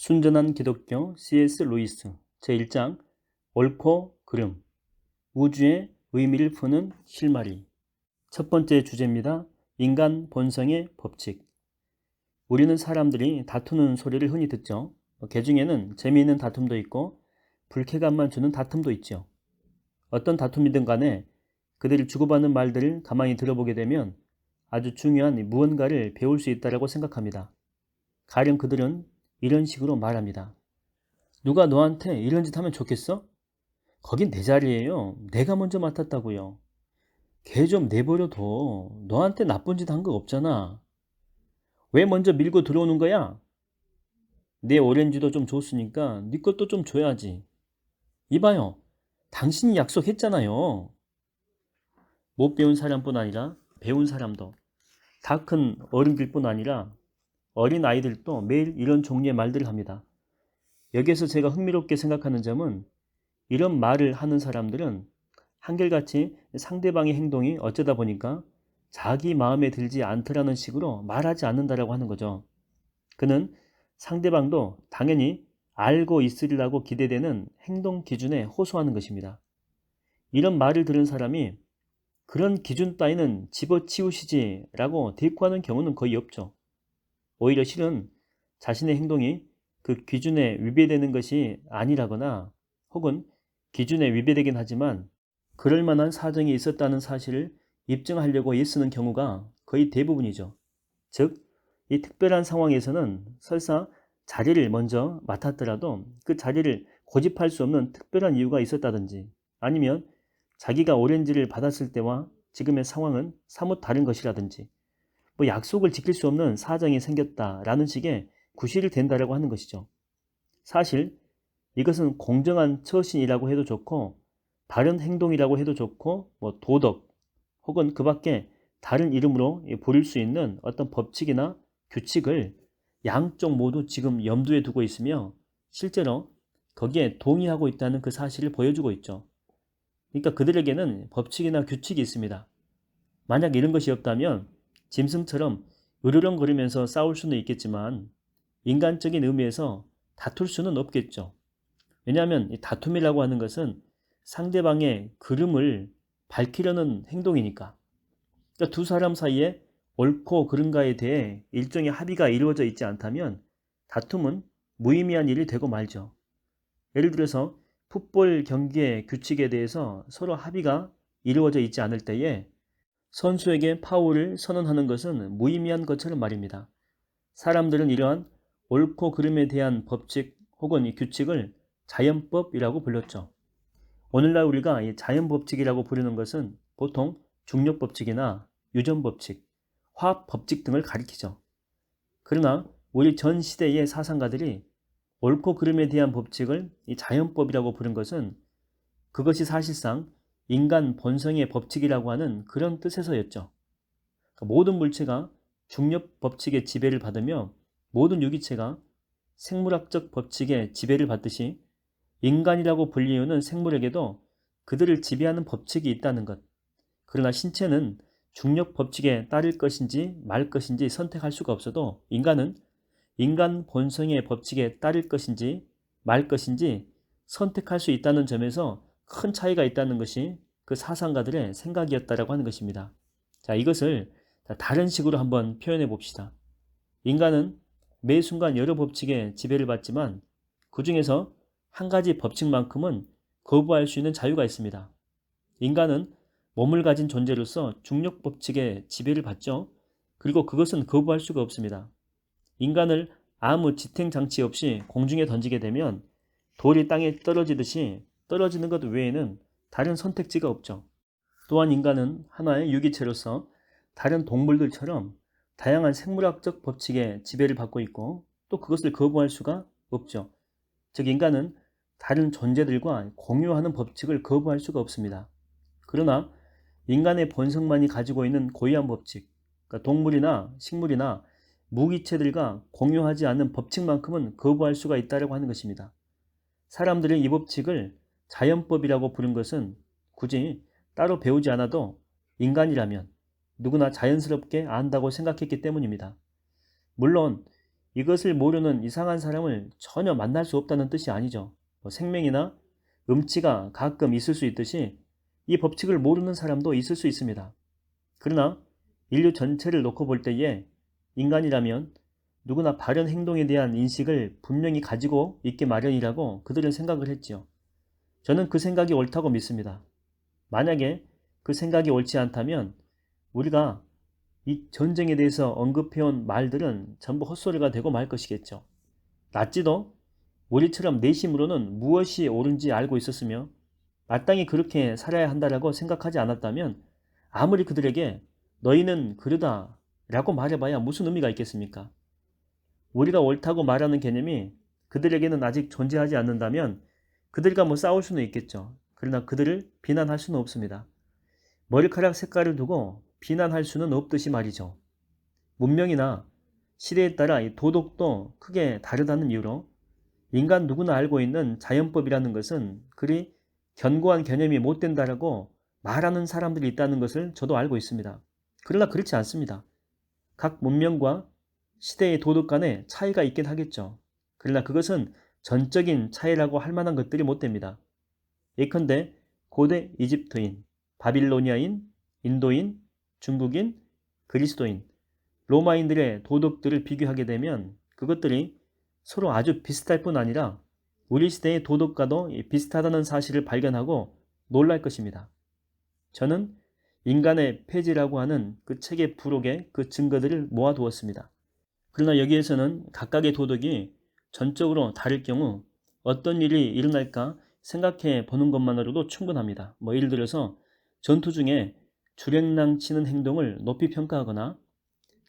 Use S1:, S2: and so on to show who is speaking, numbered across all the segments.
S1: 순전한 기독교 C.S. 루이스 제1장 옳고 그름 우주의 의미를 푸는 실마리. 첫 번째 주제입니다. 인간 본성의 법칙. 우리는 사람들이 다투는 소리를 흔히 듣죠. 그 중에는 재미있는 다툼도 있고 불쾌감만 주는 다툼도 있죠. 어떤 다툼이든 간에 그들이 주고받는 말들을 가만히 들어보게 되면 아주 중요한 무언가를 배울 수 있다고 생각합니다. 가령 그들은 이런 식으로 말합니다. 누가 너한테 이런 짓 하면 좋겠어? 거긴 내 자리예요. 내가 먼저 맡았다고요. 걔 좀 내버려둬. 너한테 나쁜 짓 한 거 없잖아. 왜 먼저 밀고 들어오는 거야? 내 오렌지도 좀 줬으니까 네 것도 좀 줘야지. 이봐요. 당신이 약속했잖아요. 못 배운 사람뿐 아니라 배운 사람도, 다 큰 어른들뿐 아니라 어린 아이들도 매일 이런 종류의 말들을 합니다. 여기에서 제가 흥미롭게 생각하는 점은 이런 말을 하는 사람들은 한결같이 상대방의 행동이 어쩌다 보니까 자기 마음에 들지 않더라는 식으로 말하지 않는다라고 하는 거죠. 그는 상대방도 당연히 알고 있으리라고 기대되는 행동 기준에 호소하는 것입니다. 이런 말을 들은 사람이 그런 기준 따위는 집어치우시지 라고 대꾸하는 경우는 거의 없죠. 오히려 실은 자신의 행동이 그 기준에 위배되는 것이 아니라거나 혹은 기준에 위배되긴 하지만 그럴 만한 사정이 있었다는 사실을 입증하려고 애쓰는 경우가 거의 대부분이죠. 즉, 이 특별한 상황에서는 설사 자리를 먼저 맡았더라도 그 자리를 고집할 수 없는 특별한 이유가 있었다든지 아니면 자기가 오렌지를 받았을 때와 지금의 상황은 사뭇 다른 것이라든지 뭐 약속을 지킬 수 없는 사정이 생겼다라는 식의 구실이 된다라고 하는 것이죠. 사실 이것은 공정한 처신이라고 해도 좋고 바른 행동이라고 해도 좋고 뭐 도덕 혹은 그 밖에 다른 이름으로 부릴 수 있는 어떤 법칙이나 규칙을 양쪽 모두 지금 염두에 두고 있으며 실제로 거기에 동의하고 있다는 그 사실을 보여주고 있죠. 그러니까 그들에게는 법칙이나 규칙이 있습니다. 만약 이런 것이 없다면 짐승처럼 으르렁거리면서 싸울 수는 있겠지만 인간적인 의미에서 다툴 수는 없겠죠. 왜냐하면 이 다툼이라고 하는 것은 상대방의 그름을 밝히려는 행동이니까. 그러니까 두 사람 사이에 옳고 그른가에 대해 일종의 합의가 이루어져 있지 않다면 다툼은 무의미한 일이 되고 말죠. 예를 들어서 풋볼 경기의 규칙에 대해서 서로 합의가 이루어져 있지 않을 때에 선수에게 파울을 선언하는 것은 무의미한 것처럼 말입니다. 사람들은 이러한 옳고 그름에 대한 법칙 혹은 이 규칙을 자연법이라고 불렀죠. 오늘날 우리가 이 자연법칙이라고 부르는 것은 보통 중력법칙이나 유전법칙, 화학법칙 등을 가리키죠. 그러나 우리 전 시대의 사상가들이 옳고 그름에 대한 법칙을 이 자연법이라고 부른 것은 그것이 사실상 인간 본성의 법칙이라고 하는 그런 뜻에서였죠. 모든 물체가 중력 법칙의 지배를 받으며 모든 유기체가 생물학적 법칙의 지배를 받듯이 인간이라고 불리우는 생물에게도 그들을 지배하는 법칙이 있다는 것. 그러나 신체는 중력 법칙에 따를 것인지 말 것인지 선택할 수가 없어도 인간은 인간 본성의 법칙에 따를 것인지 말 것인지 선택할 수 있다는 점에서 큰 차이가 있다는 것이 그 사상가들의 생각이었다라고 하는 것입니다. 자, 이것을 다른 식으로 한번 표현해 봅시다. 인간은 매 순간 여러 법칙에 지배를 받지만 그 중에서 한 가지 법칙만큼은 거부할 수 있는 자유가 있습니다. 인간은 몸을 가진 존재로서 중력 법칙에 지배를 받죠. 그리고 그것은 거부할 수가 없습니다. 인간을 아무 지탱 장치 없이 공중에 던지게 되면 돌이 땅에 떨어지듯이 떨어지는 것 외에는 다른 선택지가 없죠. 또한 인간은 하나의 유기체로서 다른 동물들처럼 다양한 생물학적 법칙에 지배를 받고 있고 또 그것을 거부할 수가 없죠. 즉 인간은 다른 존재들과 공유하는 법칙을 거부할 수가 없습니다. 그러나 인간의 본성만이 가지고 있는 고유한 법칙, 그러니까 동물이나 식물이나 무기체들과 공유하지 않는 법칙만큼은 거부할 수가 있다고 하는 것입니다. 사람들이 이 법칙을 자연법이라고 부른 것은 굳이 따로 배우지 않아도 인간이라면 누구나 자연스럽게 안다고 생각했기 때문입니다. 물론 이것을 모르는 이상한 사람을 전혀 만날 수 없다는 뜻이 아니죠. 생명이나 음치가 가끔 있을 수 있듯이 이 법칙을 모르는 사람도 있을 수 있습니다. 그러나 인류 전체를 놓고 볼 때에 인간이라면 누구나 바른 행동에 대한 인식을 분명히 가지고 있기 마련이라고 그들은 생각을 했지요. 저는 그 생각이 옳다고 믿습니다. 만약에 그 생각이 옳지 않다면 우리가 이 전쟁에 대해서 언급해온 말들은 전부 헛소리가 되고 말 것이겠죠. 나치도 우리처럼 내심으로는 무엇이 옳은지 알고 있었으며 마땅히 그렇게 살아야 한다라고 생각하지 않았다면 아무리 그들에게 너희는 그러다 라고 말해봐야 무슨 의미가 있겠습니까? 우리가 옳다고 말하는 개념이 그들에게는 아직 존재하지 않는다면 그들과 싸울 수는 있겠죠. 그러나 그들을 비난할 수는 없습니다. 머리카락 색깔을 두고 비난할 수는 없듯이 말이죠. 문명이나 시대에 따라 이 도덕도 크게 다르다는 이유로 인간 누구나 알고 있는 자연법이라는 것은 그리 견고한 개념이 못 된다라고 말하는 사람들이 있다는 것을 저도 알고 있습니다. 그러나 그렇지 않습니다. 각 문명과 시대의 도덕 간에 차이가 있긴 하겠죠. 그러나 그것은 전적인 차이라고 할 만한 것들이 못 됩니다. 예컨대 고대 이집트인, 바빌로니아인, 인도인, 중국인, 그리스도인, 로마인들의 도덕들을 비교하게 되면 그것들이 서로 아주 비슷할 뿐 아니라 우리 시대의 도덕과도 비슷하다는 사실을 발견하고 놀랄 것입니다. 저는 인간의 폐지라고 하는 그 책의 부록에 그 증거들을 모아두었습니다. 그러나 여기에서는 각각의 도덕이 전적으로 다를 경우 어떤 일이 일어날까 생각해 보는 것만으로도 충분합니다. 예를 들어서 전투 중에 주랭랑 치는 행동을 높이 평가하거나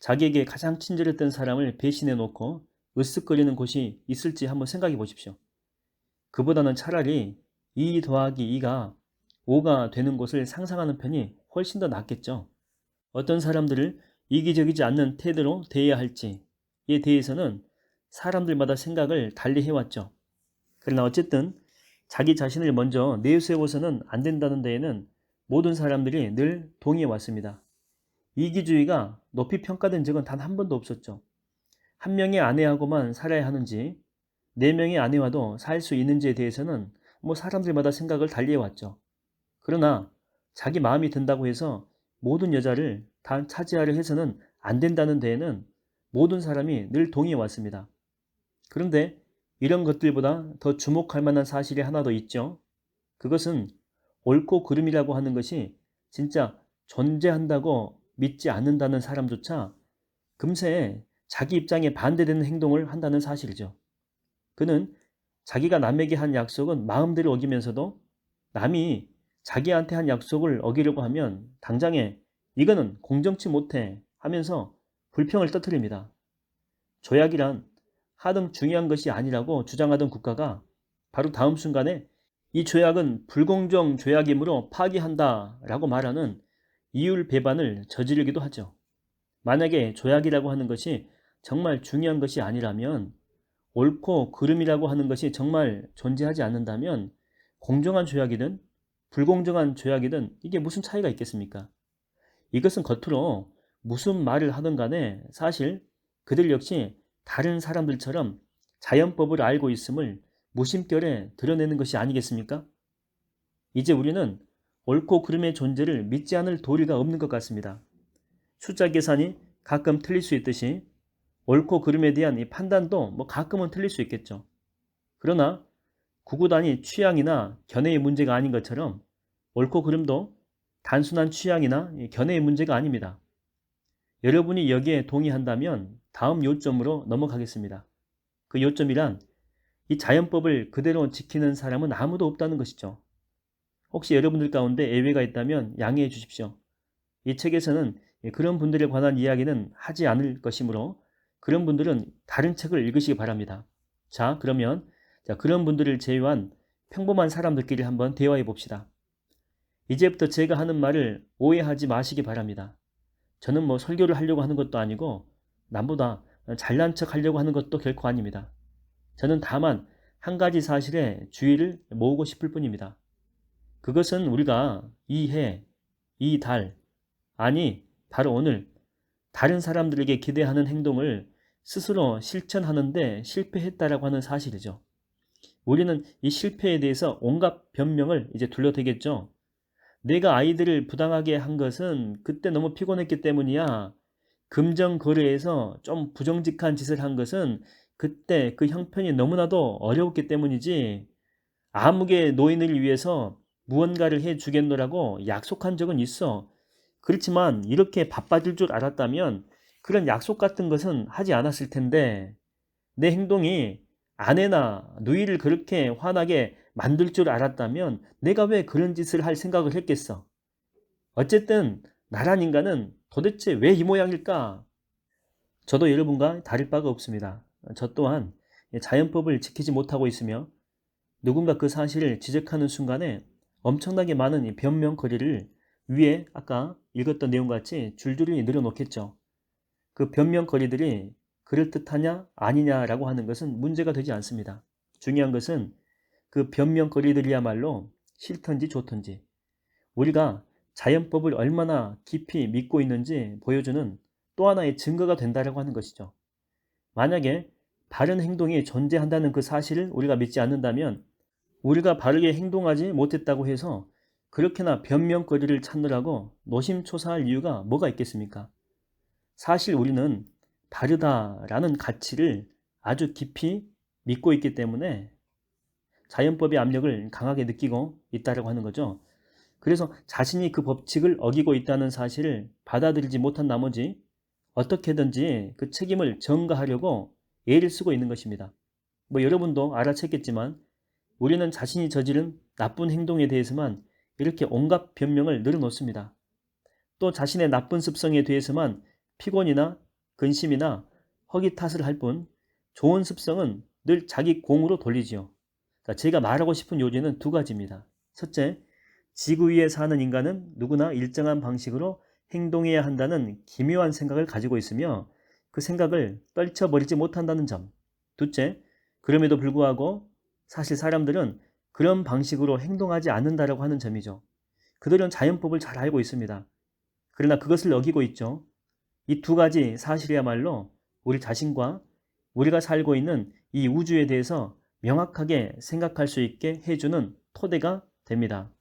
S1: 자기에게 가장 친절했던 사람을 배신해 놓고 으쓱거리는 곳이 있을지 한번 생각해 보십시오. 그보다는 차라리 2 더하기 2가 5가 되는 곳을 상상하는 편이 훨씬 더 낫겠죠. 어떤 사람들을 이기적이지 않는 태도로 대해야 할지에 대해서는 사람들마다 생각을 달리 해왔죠. 그러나 어쨌든 자기 자신을 먼저 내세워서는 안 된다는 데에는 모든 사람들이 늘 동의해 왔습니다. 이기주의가 높이 평가된 적은 단 한 번도 없었죠. 한 명의 아내하고만 살아야 하는지 4명의 아내와도 살 수 있는지에 대해서는 사람들마다 생각을 달리 해왔죠. 그러나 자기 마음이 든다고 해서 모든 여자를 다 차지하려 해서는 안 된다는 데에는 모든 사람이 늘 동의해 왔습니다. 그런데 이런 것들보다 더 주목할 만한 사실이 하나 더 있죠. 그것은 옳고 그름이라고 하는 것이 진짜 존재한다고 믿지 않는다는 사람조차 금세 자기 입장에 반대되는 행동을 한다는 사실이죠. 그는 자기가 남에게 한 약속은 마음대로 어기면서도 남이 자기한테 한 약속을 어기려고 하면 당장에 이거는 공정치 못해 하면서 불평을 터뜨립니다. 조약이란 하등 중요한 것이 아니라고 주장하던 국가가 바로 다음 순간에 이 조약은 불공정 조약이므로 파기한다 라고 말하는 이율 배반을 저지르기도 하죠. 만약에 조약이라고 하는 것이 정말 중요한 것이 아니라면 옳고 그름이라고 하는 것이 정말 존재하지 않는다면 공정한 조약이든 불공정한 조약이든 이게 무슨 차이가 있겠습니까? 이것은 겉으로 무슨 말을 하든 간에 사실 그들 역시 다른 사람들처럼 자연법을 알고 있음을 무심결에 드러내는 것이 아니겠습니까? 이제 우리는 옳고 그름의 존재를 믿지 않을 도리가 없는 것 같습니다. 숫자 계산이 가끔 틀릴 수 있듯이 옳고 그름에 대한 이 판단도 가끔은 틀릴 수 있겠죠. 그러나 구구단이 취향이나 견해의 문제가 아닌 것처럼 옳고 그름도 단순한 취향이나 견해의 문제가 아닙니다. 여러분이 여기에 동의한다면 다음 요점으로 넘어가겠습니다. 그 요점이란 이 자연법을 그대로 지키는 사람은 아무도 없다는 것이죠. 혹시 여러분들 가운데 예외가 있다면 양해해 주십시오. 이 책에서는 그런 분들에 관한 이야기는 하지 않을 것이므로 그런 분들은 다른 책을 읽으시기 바랍니다. 자, 그러면 그런 분들을 제외한 평범한 사람들끼리 한번 대화해 봅시다. 이제부터 제가 하는 말을 오해하지 마시기 바랍니다. 저는 설교를 하려고 하는 것도 아니고 남보다 잘난 척 하려고 하는 것도 결코 아닙니다. 저는 다만 한 가지 사실에 주의를 모으고 싶을 뿐입니다. 그것은 우리가 이 해, 이 달, 아니 바로 오늘 다른 사람들에게 기대하는 행동을 스스로 실천하는데 실패했다라고 하는 사실이죠. 우리는 이 실패에 대해서 온갖 변명을 이제 둘러대겠죠. 내가 아이들을 부당하게 한 것은 그때 너무 피곤했기 때문이야. 금전 거래에서 좀 부정직한 짓을 한 것은 그때 그 형편이 너무나도 어려웠기 때문이지. 암흑의 노인을 위해서 무언가를 해 주겠노라고 약속한 적은 있어. 그렇지만 이렇게 바빠질 줄 알았다면 그런 약속 같은 것은 하지 않았을 텐데, 내 행동이 아내나 누이를 그렇게 화나게 만들 줄 알았다면 내가 왜 그런 짓을 할 생각을 했겠어. 어쨌든 나란 인간은 도대체 왜 이 모양일까? 저도 여러분과 다를 바가 없습니다. 저 또한 자연법을 지키지 못하고 있으며 누군가 그 사실을 지적하는 순간에 엄청나게 많은 이 변명거리를 위에 아까 읽었던 내용같이 줄줄이 늘어놓겠죠. 그 변명거리들이 그럴듯하냐 아니냐라고 하는 것은 문제가 되지 않습니다. 중요한 것은 그 변명거리들이야말로 싫던지 좋던지 우리가 자연법을 얼마나 깊이 믿고 있는지 보여주는 또 하나의 증거가 된다라고 하는 것이죠. 만약에 바른 행동이 존재한다는 그 사실을 우리가 믿지 않는다면 우리가 바르게 행동하지 못했다고 해서 그렇게나 변명거리를 찾느라고 노심초사할 이유가 뭐가 있겠습니까? 사실 우리는 바르다라는 가치를 아주 깊이 믿고 있기 때문에 자연법의 압력을 강하게 느끼고 있다고 하는 거죠. 그래서 자신이 그 법칙을 어기고 있다는 사실을 받아들이지 못한 나머지 어떻게든지 그 책임을 전가하려고 애를 쓰고 있는 것입니다. 여러분도 알아챘겠지만 우리는 자신이 저지른 나쁜 행동에 대해서만 이렇게 온갖 변명을 늘어놓습니다. 또 자신의 나쁜 습성에 대해서만 피곤이나 근심이나 허기 탓을 할 뿐 좋은 습성은 늘 자기 공으로 돌리지요. 제가 말하고 싶은 요지는 두 가지입니다. 첫째, 지구 위에 사는 인간은 누구나 일정한 방식으로 행동해야 한다는 기묘한 생각을 가지고 있으며 그 생각을 떨쳐버리지 못한다는 점. 둘째, 그럼에도 불구하고 사실 사람들은 그런 방식으로 행동하지 않는다라고 하는 점이죠. 그들은 자연법을 잘 알고 있습니다. 그러나 그것을 어기고 있죠. 이 두 가지 사실이야말로 우리 자신과 우리가 살고 있는 이 우주에 대해서 명확하게 생각할 수 있게 해주는 토대가 됩니다.